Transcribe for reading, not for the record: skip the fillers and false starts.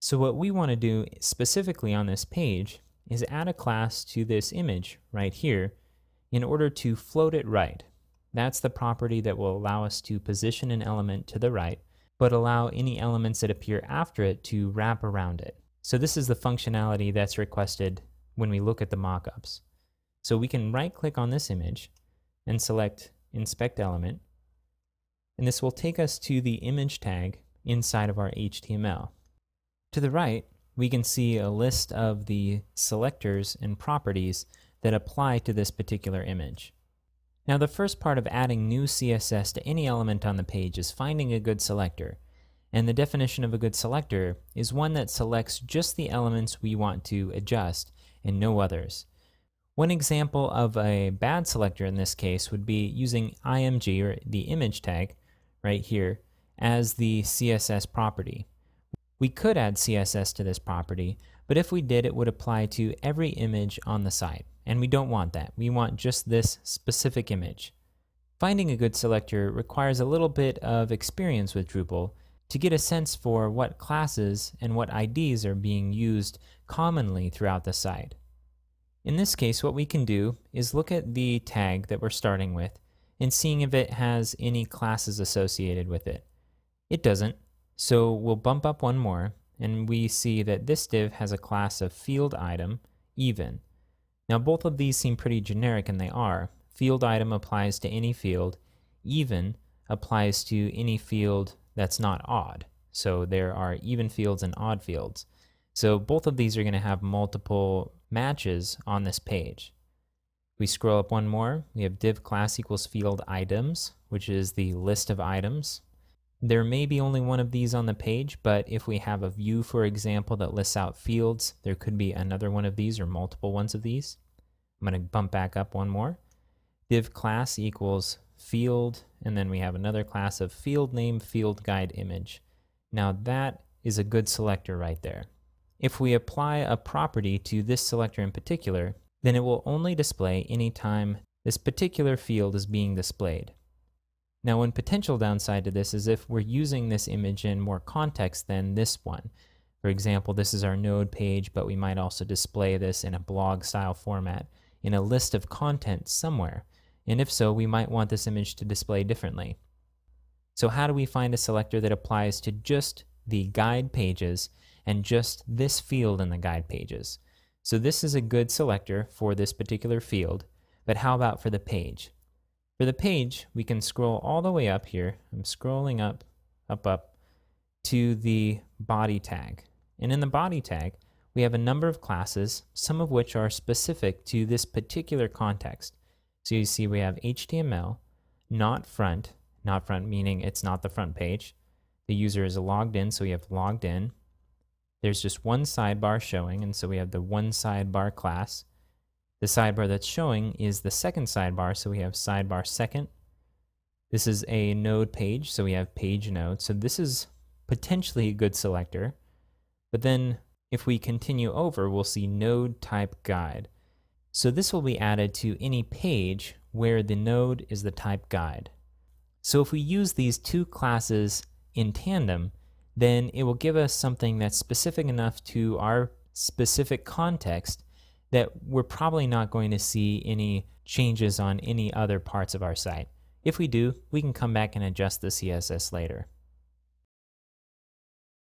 So what we want to do specifically on this page is add a class to this image right here in order to float it right. That's the property that will allow us to position an element to the right, but allow any elements that appear after it to wrap around it. So this is the functionality that's requested when we look at the mockups. So we can right-click on this image and select Inspect Element, and this will take us to the image tag inside of our HTML. To the right, we can see a list of the selectors and properties that apply to this particular image. Now, the first part of adding new CSS to any element on the page is finding a good selector. And the definition of a good selector is one that selects just the elements we want to adjust and no others. One example of a bad selector in this case would be using img, or the image tag right here, as the CSS property. We could add CSS to this property, but if we did, it would apply to every image on the site. And we don't want that. We want just this specific image. Finding a good selector requires a little bit of experience with Drupal to get a sense for what classes and what IDs are being used commonly throughout the site. In this case, what we can do is look at the tag that we're starting with and seeing if it has any classes associated with it. It doesn't, so we'll bump up one more, and we see that this div has a class of field item even. Now both of these seem pretty generic, and they are. Field item applies to any field, even applies to any field that's not odd. So there are even fields and odd fields. So both of these are going to have multiple matches on this page. We scroll up one more, we have div class equals field items, which is the list of items. There may be only one of these on the page, but if we have a view, for example, that lists out fields, there could be another one of these or multiple ones of these. I'm going to bump back up one more. Div class equals field, and then we have another class of field name, field guide image. Now that is a good selector right there. If we apply a property to this selector in particular, then it will only display anytime this particular field is being displayed. Now, one potential downside to this is if we're using this image in more context than this one. For example, this is our node page, but we might also display this in a blog style format in a list of content somewhere. And if so, we might want this image to display differently. So how do we find a selector that applies to just the guide pages and just this field in the guide pages? So this is a good selector for this particular field, but how about for the page? For the page, we can scroll all the way up here. I'm scrolling up to the body tag. And in the body tag, we have a number of classes, some of which are specific to this particular context. So you see we have HTML, not front meaning it's not the front page. The user is logged in, so we have logged in. There's just one sidebar showing, and so we have the one sidebar class. The sidebar that's showing is the second sidebar, so we have sidebar second. This is a node page, so we have page node. So this is potentially a good selector. But then if we continue over, we'll see node type guide. So this will be added to any page where the node is the type guide. So if we use these two classes in tandem, then it will give us something that's specific enough to our specific context that we're probably not going to see any changes on any other parts of our site. If we do, we can come back and adjust the CSS later.